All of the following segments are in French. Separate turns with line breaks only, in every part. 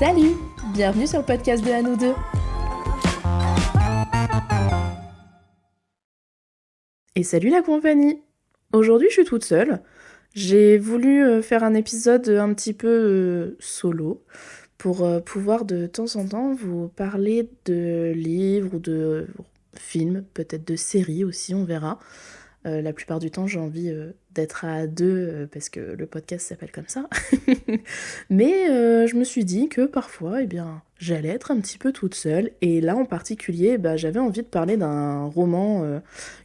Salut! Bienvenue sur le podcast de À nous deux. Et salut la compagnie! Aujourd'hui je suis toute seule. J'ai voulu faire un épisode un petit peu solo pour pouvoir de temps en temps vous parler de livres ou de films, peut-être de séries aussi, on verra. La plupart du temps j'ai envie d'être à deux parce que le podcast s'appelle comme ça. Mais je me suis dit que parfois, j'allais être un petit peu toute seule. Et là en particulier, j'avais envie de parler d'un roman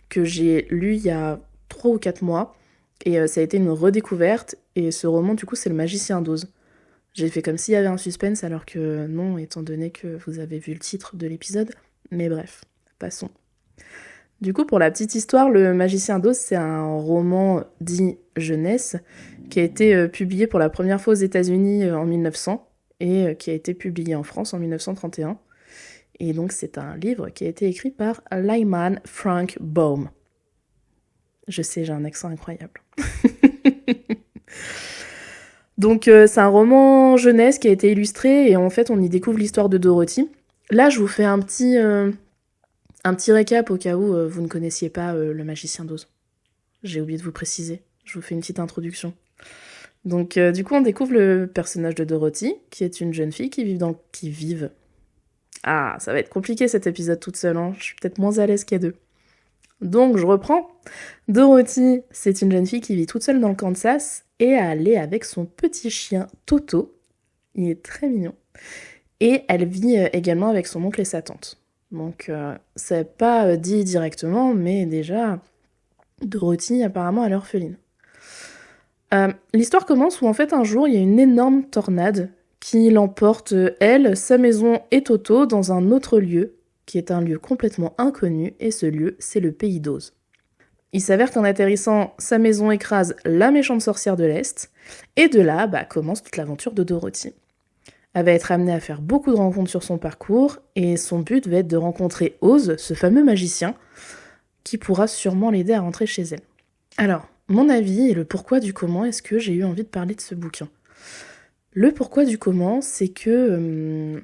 que j'ai lu il y a 3 ou 4 mois. Et ça a été une redécouverte. Et ce roman, du coup, c'est Le Magicien d'Oz. J'ai fait comme s'il y avait un suspense, alors que non, étant donné que vous avez vu le titre de l'épisode. Mais bref, passons. Du coup, pour la petite histoire, Le Magicien d'Oz, c'est un roman dit jeunesse qui a été publié pour la première fois aux États-Unis en 1900 et qui a été publié en France en 1931. Et donc, c'est un livre qui a été écrit par Lyman Frank Baum. Je sais, j'ai un accent incroyable. Donc, c'est un roman jeunesse qui a été illustré et en fait, on y découvre l'histoire de Dorothy. Là, je vous fais un petit récap au cas où vous ne connaissiez pas Le Magicien d'Oz. J'ai oublié de vous préciser. Je vous fais une petite introduction. Donc, du coup, on découvre le personnage de Dorothy, qui est une jeune fille qui vive. Ah, ça va être compliqué cet épisode toute seule, hein. Je suis peut-être moins à l'aise qu'à deux. Donc, je reprends. Dorothy, c'est une jeune fille qui vit toute seule dans le Kansas et elle est avec son petit chien Toto. Il est très mignon. Et elle vit également avec son oncle et sa tante. Donc, c'est pas dit directement, mais déjà, Dorothy, apparemment, elle est orpheline. L'histoire commence où, en fait, un jour, il y a une énorme tornade qui l'emporte, elle, sa maison et Toto, dans un autre lieu, qui est un lieu complètement inconnu, et ce lieu, c'est le pays d'Oz. Il s'avère qu'en atterrissant, sa maison écrase la méchante sorcière de l'Est, et de là, commence toute l'aventure de Dorothy. Elle va être amenée à faire beaucoup de rencontres sur son parcours, et son but va être de rencontrer Oz, ce fameux magicien, qui pourra sûrement l'aider à rentrer chez elle. Alors, mon avis et le pourquoi du comment est-ce que j'ai eu envie de parler de ce bouquin. Le pourquoi du comment, c'est que,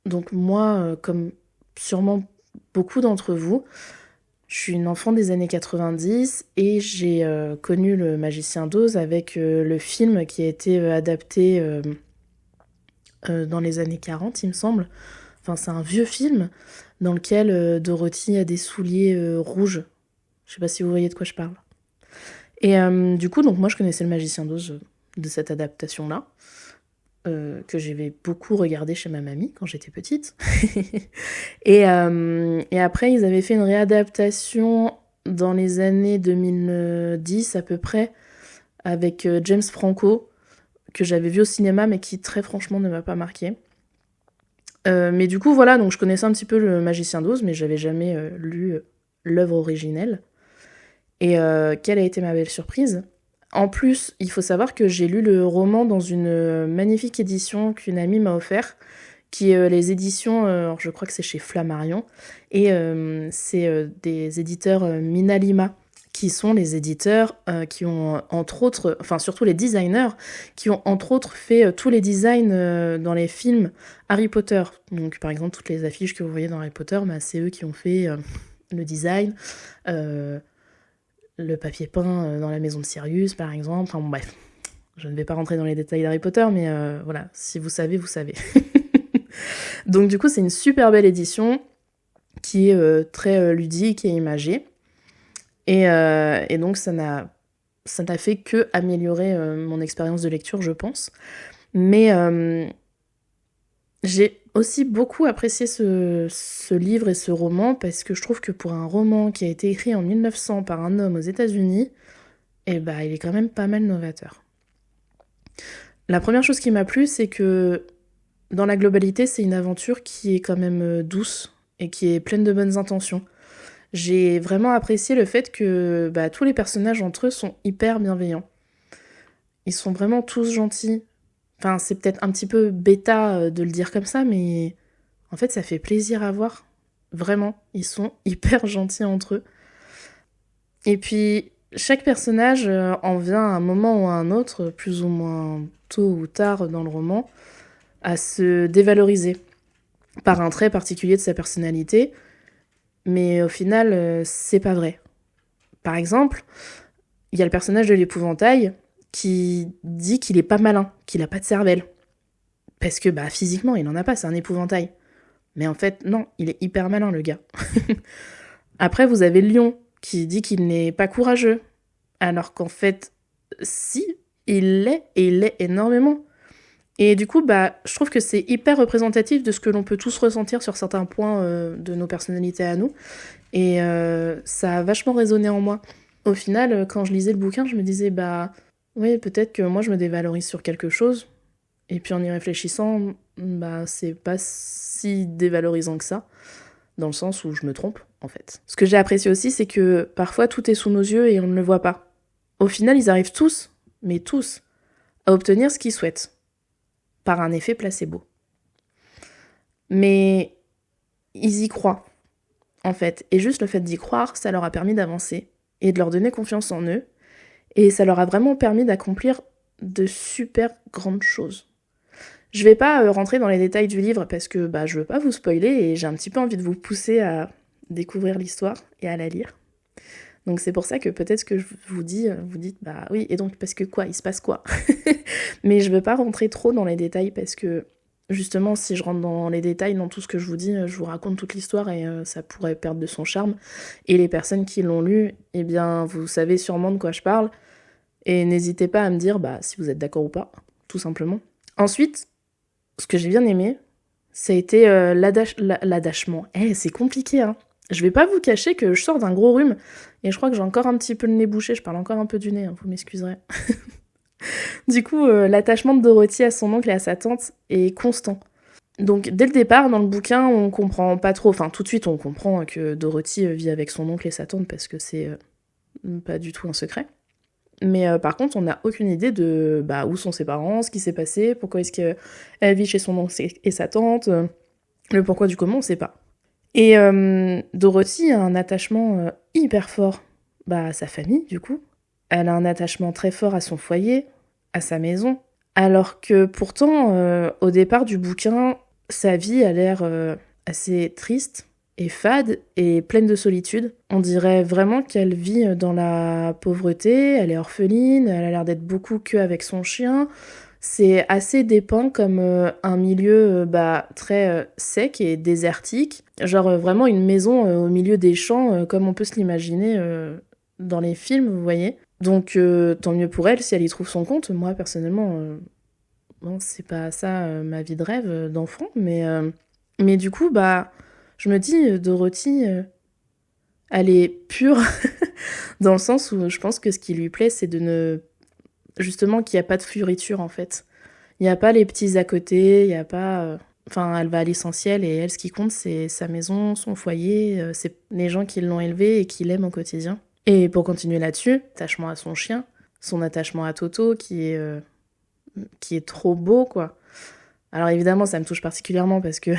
donc moi, comme sûrement beaucoup d'entre vous, je suis une enfant des années 90 et j'ai connu Le Magicien d'Oz avec le film qui a été adapté dans les années 40, il me semble. Enfin, c'est un vieux film dans lequel Dorothy a des souliers rouges. Je sais pas si vous voyez de quoi je parle. Et du coup, donc moi, je connaissais Le Magicien d'Oz de cette adaptation-là, que j'avais beaucoup regardé chez ma mamie quand j'étais petite. et après, ils avaient fait une réadaptation dans les années 2010 à peu près, avec James Franco, que j'avais vu au cinéma, mais qui très franchement ne m'a pas marqué. Mais du coup, voilà, donc je connaissais un petit peu Le Magicien d'Oz, mais j'avais jamais lu l'œuvre originelle. Et quelle a été ma belle surprise ? En plus, il faut savoir que j'ai lu le roman dans une magnifique édition qu'une amie m'a offert, qui est les éditions, alors je crois que c'est chez Flammarion, et c'est des éditeurs Minalima, qui sont les éditeurs qui ont entre autres, enfin surtout les designers, qui ont entre autres fait tous les designs dans les films Harry Potter. Donc par exemple, toutes les affiches que vous voyez dans Harry Potter, c'est eux qui ont fait le design, le papier peint dans la maison de Sirius, par exemple. Enfin, bon, bref, je ne vais pas rentrer dans les détails d'Harry Potter, mais voilà, si vous savez, vous savez. Donc du coup, c'est une super belle édition qui est très ludique et imagée. Et donc, ça n'a fait que améliorer mon expérience de lecture, je pense. Mais j'ai aussi beaucoup apprécié ce livre et ce roman parce que je trouve que pour un roman qui a été écrit en 1900 par un homme aux États-Unis, il est quand même pas mal novateur. La première chose qui m'a plu, c'est que dans la globalité, c'est une aventure qui est quand même douce et qui est pleine de bonnes intentions. J'ai vraiment apprécié le fait que tous les personnages entre eux sont hyper bienveillants. Ils sont vraiment tous gentils. Enfin, c'est peut-être un petit peu bêta de le dire comme ça, mais en fait, ça fait plaisir à voir. Vraiment, ils sont hyper gentils entre eux. Et puis, chaque personnage en vient à un moment ou à un autre, plus ou moins tôt ou tard dans le roman, à se dévaloriser par un trait particulier de sa personnalité, mais au final, c'est pas vrai. Par exemple, il y a le personnage de l'épouvantail qui dit qu'il est pas malin, qu'il a pas de cervelle. Parce que physiquement, il en a pas, c'est un épouvantail. Mais en fait, non, il est hyper malin, le gars. Après, vous avez le lion qui dit qu'il n'est pas courageux. Alors qu'en fait, si, il l'est, et il l'est énormément. Et du coup, je trouve que c'est hyper représentatif de ce que l'on peut tous ressentir sur certains points de nos personnalités à nous. Et ça a vachement résonné en moi. Au final, quand je lisais le bouquin, je me disais, oui, peut-être que moi je me dévalorise sur quelque chose. Et puis en y réfléchissant, c'est pas si dévalorisant que ça, dans le sens où je me trompe, en fait. Ce que j'ai apprécié aussi, c'est que parfois tout est sous nos yeux et on ne le voit pas. Au final, ils arrivent tous, mais tous, à obtenir ce qu'ils souhaitent, par un effet placebo. Mais ils y croient, en fait. Et juste le fait d'y croire, ça leur a permis d'avancer et de leur donner confiance en eux. Et ça leur a vraiment permis d'accomplir de super grandes choses. Je vais pas rentrer dans les détails du livre parce que je veux pas vous spoiler et j'ai un petit peu envie de vous pousser à découvrir l'histoire et à la lire. Donc c'est pour ça que peut-être ce que je vous dis, vous dites oui, et donc parce que quoi, il se passe quoi? Mais je veux pas rentrer trop dans les détails parce que justement si je rentre dans les détails, dans tout ce que je vous dis, je vous raconte toute l'histoire et ça pourrait perdre de son charme. Et les personnes qui l'ont lu, eh bien vous savez sûrement de quoi je parle. Et n'hésitez pas à me dire si vous êtes d'accord ou pas, tout simplement. Ensuite, ce que j'ai bien aimé, ça a été l'adachement. C'est compliqué, hein. Je vais pas vous cacher que je sors d'un gros rhume, et je crois que j'ai encore un petit peu le nez bouché, je parle encore un peu du nez, hein, vous m'excuserez. Du coup, l'attachement de Dorothy à son oncle et à sa tante est constant. Donc dès le départ, dans le bouquin, on comprend pas trop, enfin tout de suite on comprend que Dorothy vit avec son oncle et sa tante parce que c'est pas du tout un secret. Mais par contre, on n'a aucune idée de où sont ses parents, ce qui s'est passé, pourquoi est-ce qu'elle vit chez son oncle et sa tante, le pourquoi du comment, on sait pas. Et Dorothy a un attachement hyper fort à sa famille, du coup. Elle a un attachement très fort à son foyer, à sa maison. Alors que pourtant, au départ du bouquin, sa vie a l'air assez triste et fade et pleine de solitude. On dirait vraiment qu'elle vit dans la pauvreté, elle est orpheline, elle a l'air d'être beaucoup qu'avec son chien. C'est assez dépeint comme un milieu très sec et désertique. Genre vraiment une maison au milieu des champs, comme on peut se l'imaginer dans les films, vous voyez. Donc tant mieux pour elle si elle y trouve son compte. Moi, personnellement, c'est pas ça ma vie de rêve d'enfant. Mais du coup, je me dis, Dorothy, elle est pure dans le sens où je pense que ce qui lui plaît, c'est de ne... Justement, qu'il n'y a pas de fioriture, en fait. Il n'y a pas les petits à côté, il n'y a pas... Enfin, elle va à l'essentiel et elle, ce qui compte, c'est sa maison, son foyer, c'est les gens qui l'ont élevée et qui l'aiment au quotidien. Et pour continuer là-dessus, attachement à son chien, son attachement à Toto, qui est trop beau, quoi. Alors évidemment, ça me touche particulièrement parce que...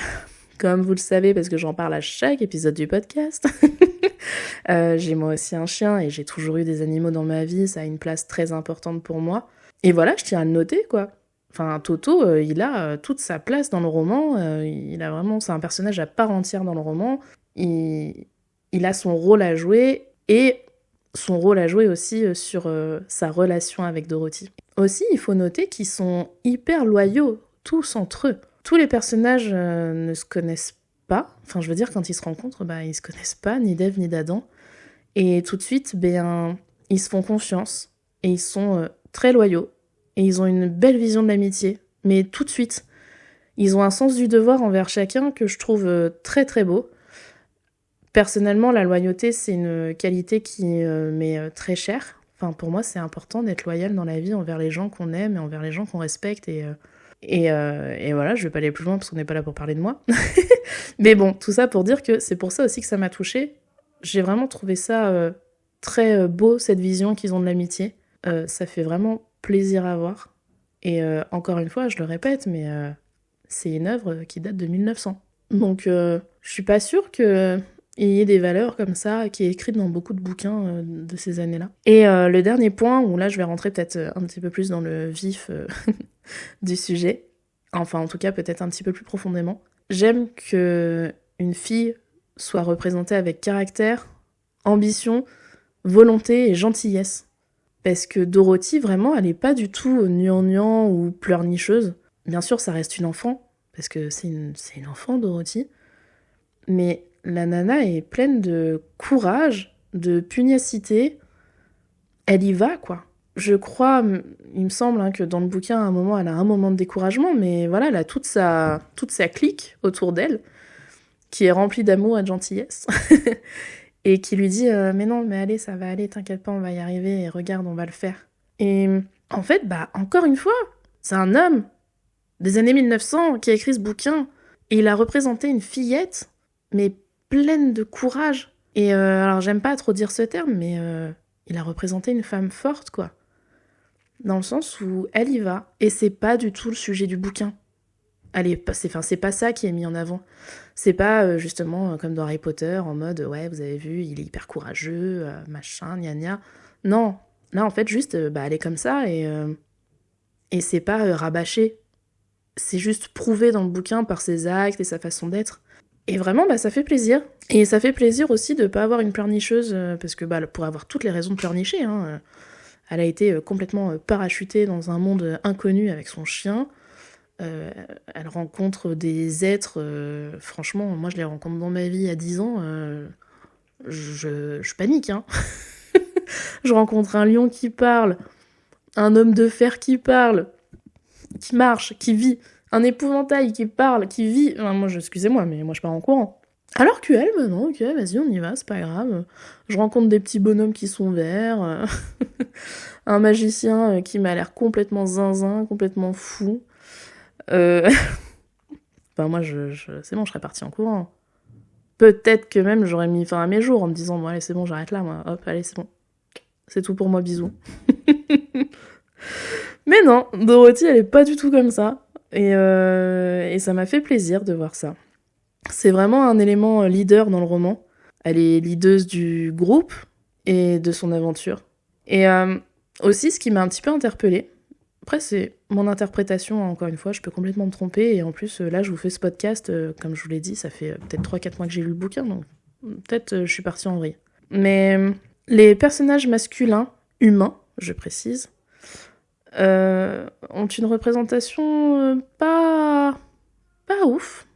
Comme vous le savez, parce que j'en parle à chaque épisode du podcast, j'ai moi aussi un chien et j'ai toujours eu des animaux dans ma vie, ça a une place très importante pour moi. Et voilà, je tiens à le noter, quoi. Enfin, Toto, il a toute sa place dans le roman, c'est un personnage à part entière dans le roman, il a son rôle à jouer, et son rôle à jouer aussi sur sa relation avec Dorothy. Aussi, il faut noter qu'ils sont hyper loyaux, tous entre eux. Tous les personnages ne se connaissent pas. Enfin, je veux dire, quand ils se rencontrent, ils se connaissent pas, ni d'Ève ni d'Adam. Et tout de suite, ils se font confiance. Et ils sont très loyaux. Et ils ont une belle vision de l'amitié. Mais tout de suite, ils ont un sens du devoir envers chacun que je trouve très très beau. Personnellement, la loyauté, c'est une qualité qui m'est très chère. Enfin, pour moi, c'est important d'être loyal dans la vie envers les gens qu'on aime et envers les gens qu'on respecte. Et voilà, je vais pas aller plus loin parce qu'on n'est pas là pour parler de moi. Mais bon, tout ça pour dire que c'est pour ça aussi que ça m'a touchée. J'ai vraiment trouvé ça très beau, cette vision qu'ils ont de l'amitié. Ça fait vraiment plaisir à voir. Et encore une fois, je le répète, mais c'est une œuvre qui date de 1900. Donc je suis pas sûre qu'il y ait des valeurs comme ça qui est écrite dans beaucoup de bouquins de ces années-là. Et le dernier point, où là je vais rentrer peut-être un petit peu plus dans le vif du sujet, Enfin, en tout cas, peut-être un petit peu plus profondément. J'aime que une fille soit représentée avec caractère, ambition, volonté et gentillesse. Parce que Dorothy, vraiment, elle est pas du tout gnangnan ou pleurnicheuse. Bien sûr, ça reste une enfant, parce que c'est une enfant, Dorothy. Mais la nana est pleine de courage, de pugnacité. Elle y va, quoi. Je crois, il me semble que dans le bouquin, à un moment, elle a un moment de découragement, mais voilà, elle a toute sa clique autour d'elle, qui est remplie d'amour et de gentillesse, et qui lui dit mais non, mais allez, ça va aller, t'inquiète pas, on va y arriver, et regarde, on va le faire. Et en fait, encore une fois, c'est un homme des années 1900 qui a écrit ce bouquin, et il a représenté une fillette, mais pleine de courage. Et alors, j'aime pas trop dire ce terme, mais il a représenté une femme forte, quoi. Dans le sens où elle y va, et c'est pas du tout le sujet du bouquin. C'est pas ça qui est mis en avant. C'est pas justement comme dans Harry Potter, en mode ouais, vous avez vu, il est hyper courageux, machin, gna gna. Non, là en fait, juste, elle est comme ça, et c'est pas rabâché. C'est juste prouvé dans le bouquin par ses actes et sa façon d'être. Et vraiment, ça fait plaisir. Et ça fait plaisir aussi de pas avoir une pleurnicheuse, parce que pour avoir toutes les raisons de pleurnicher, elle a été complètement parachutée dans un monde inconnu avec son chien. Elle rencontre des êtres, franchement, moi je les rencontre dans ma vie à 10 ans, je panique, hein. Je rencontre un lion qui parle, un homme de fer qui parle, qui marche, qui vit, un épouvantail qui parle, qui vit. Enfin, excusez-moi, mais moi je pars en courant. Alors que elle, non, ok, vas-y, on y va, c'est pas grave. Je rencontre des petits bonhommes qui sont verts, un magicien qui m'a l'air complètement zinzin, complètement fou. Moi, c'est bon, je serais partie en courant. Peut-être que même j'aurais mis fin à mes jours en me disant, bon, allez, c'est bon, j'arrête là, moi. Hop, allez, c'est bon. C'est tout pour moi, bisous. Mais non, Dorothy, elle est pas du tout comme ça. Et ça m'a fait plaisir de voir ça. C'est vraiment un élément leader dans le roman. Elle est leaduse du groupe et de son aventure. Et aussi, ce qui m'a un petit peu interpellée, après, c'est mon interprétation, encore une fois, je peux complètement me tromper, et en plus, là, je vous fais ce podcast, comme je vous l'ai dit, ça fait peut-être 3-4 mois que j'ai lu le bouquin, donc peut-être je suis partie en vrille. Mais les personnages masculins, humains, je précise, ont une représentation pas ouf.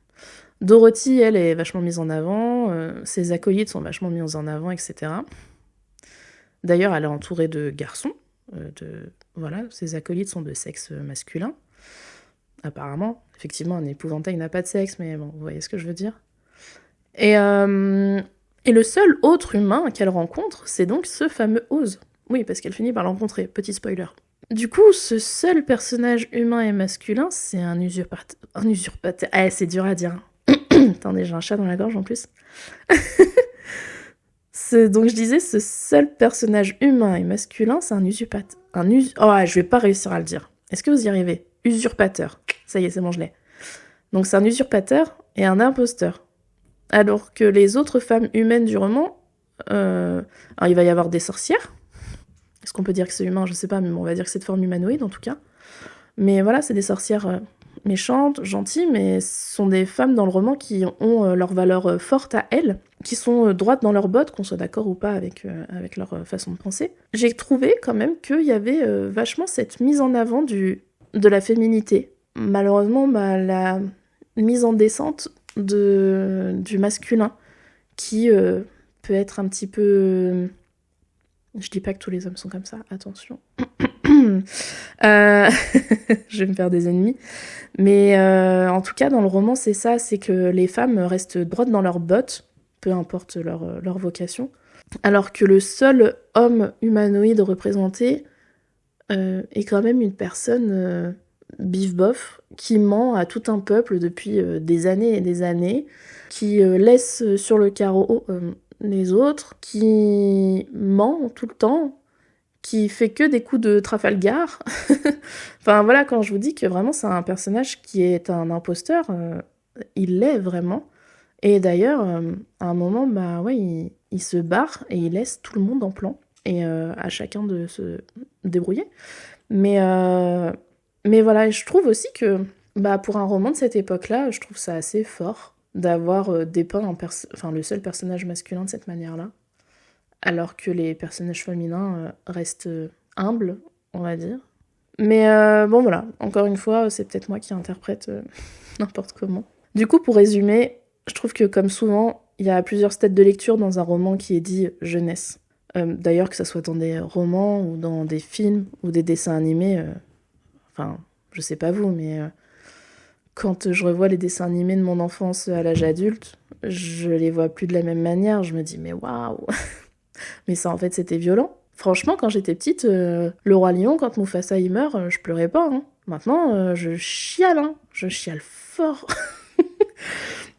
Dorothy, elle, est vachement mise en avant, ses acolytes sont vachement mis en avant, etc. D'ailleurs, elle est entourée de garçons, voilà, ses acolytes sont de sexe masculin. Apparemment, effectivement, un épouvantail n'a pas de sexe, mais bon, vous voyez ce que je veux dire. Et le seul autre humain qu'elle rencontre, c'est donc ce fameux Oz. Oui, parce qu'elle finit par le rencontrer, petit spoiler. Du coup, ce seul personnage humain et masculin, c'est un usurpateur. Un usurpateur. C'est dur à dire. Attendez, j'ai un chat dans la gorge en plus. Donc je disais, ce seul personnage humain et masculin, c'est un usurpateur. Je vais pas réussir à le dire. Est-ce que vous y arrivez? Usurpateur. Ça y est, c'est bon, je l'ai. Donc c'est un usurpateur et un imposteur. Alors que les autres femmes humaines du roman, alors il va y avoir des sorcières. Est-ce qu'on peut dire que c'est humain? Je sais pas, mais on va dire que c'est de forme humanoïde en tout cas. Mais voilà, c'est des sorcières méchantes, gentilles, mais ce sont des femmes dans le roman qui ont leur valeur forte à elles, qui sont droites dans leurs bottes, qu'on soit d'accord ou pas avec leur façon de penser. J'ai trouvé quand même qu'il y avait vachement cette mise en avant de la féminité. Malheureusement, la mise en descente du masculin, qui peut être un petit peu... Je dis pas que tous les hommes sont comme ça, attention. Je vais me faire des ennemis. Mais en tout cas, dans le roman, c'est ça, c'est que les femmes restent droites dans leurs bottes, peu importe leur vocation, alors que le seul homme humanoïde représenté est quand même une personne bif-bof, qui ment à tout un peuple depuis des années et des années, qui laisse sur le carreau les autres, qui ment tout le temps, qui fait que des coups de Trafalgar. Enfin voilà, quand je vous dis que vraiment c'est un personnage qui est un imposteur, il l'est vraiment. Et d'ailleurs, à un moment, il se barre et il laisse tout le monde en plan, et à chacun de se débrouiller. Mais voilà, et je trouve aussi que Pour un roman de cette époque-là, je trouve ça assez fort d'avoir dépeint le seul personnage masculin de cette manière-là, alors que les personnages féminins restent humbles, on va dire. Mais bon voilà, encore une fois, c'est peut-être moi qui interprète n'importe comment. Du coup, pour résumer, je trouve que comme souvent, il y a plusieurs stades de lecture dans un roman qui est dit jeunesse. D'ailleurs, que ça soit dans des romans ou dans des films ou des dessins animés, je sais pas vous, mais quand je revois les dessins animés de mon enfance à l'âge adulte, je les vois plus de la même manière. Je me dis, mais waouh. Mais ça, en fait, c'était violent. Franchement, quand j'étais petite, le Roi Lion, quand Mufasa y meurt, je pleurais pas. Hein. Maintenant, je chiale. Hein. Je chiale fort.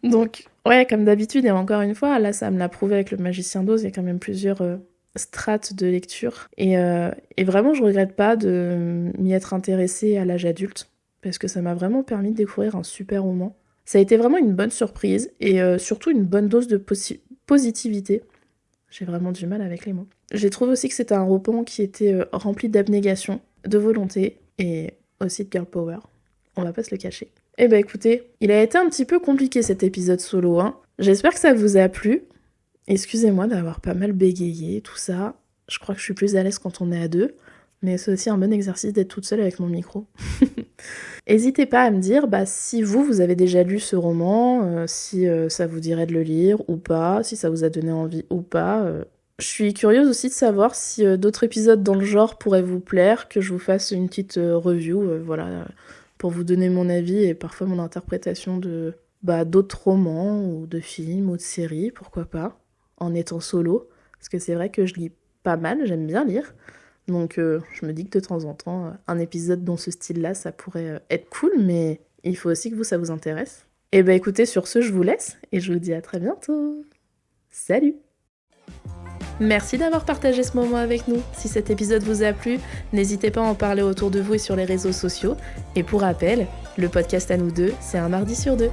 Donc, ouais, comme d'habitude, et encore une fois, là, ça me l'a prouvé avec le Magicien d'Oz, il y a quand même plusieurs strates de lecture. Et vraiment, je regrette pas de m'y être intéressée à l'âge adulte, parce que ça m'a vraiment permis de découvrir un super roman. Ça a été vraiment une bonne surprise, et surtout une bonne dose de positivité. J'ai vraiment du mal avec les mots. J'ai trouvé aussi que c'était un roman qui était rempli d'abnégation, de volonté et aussi de girl power. On va pas se le cacher. Eh ben écoutez, il a été un petit peu compliqué cet épisode solo, hein. J'espère que ça vous a plu. Excusez-moi d'avoir pas mal bégayé et tout ça. Je crois que je suis plus à l'aise quand on est à deux. Mais c'est aussi un bon exercice d'être toute seule avec mon micro. N'hésitez pas à me dire si vous avez déjà lu ce roman, si ça vous dirait de le lire ou pas, si ça vous a donné envie ou pas. Je suis curieuse aussi de savoir si d'autres épisodes dans le genre pourraient vous plaire, que je vous fasse une petite review, pour vous donner mon avis et parfois mon interprétation de d'autres romans ou de films ou de séries, pourquoi pas, en étant solo. Parce que c'est vrai que je lis pas mal, j'aime bien lire. Donc je me dis que de temps en temps, un épisode dans ce style-là, ça pourrait être cool, mais il faut aussi que ça vous intéresse. Et écoutez, sur ce, je vous laisse et je vous dis à très bientôt. Salut! Merci d'avoir partagé ce moment avec nous. Si cet épisode vous a plu, n'hésitez pas à en parler autour de vous et sur les réseaux sociaux. Et pour rappel, le podcast à nous deux, c'est un mardi sur deux.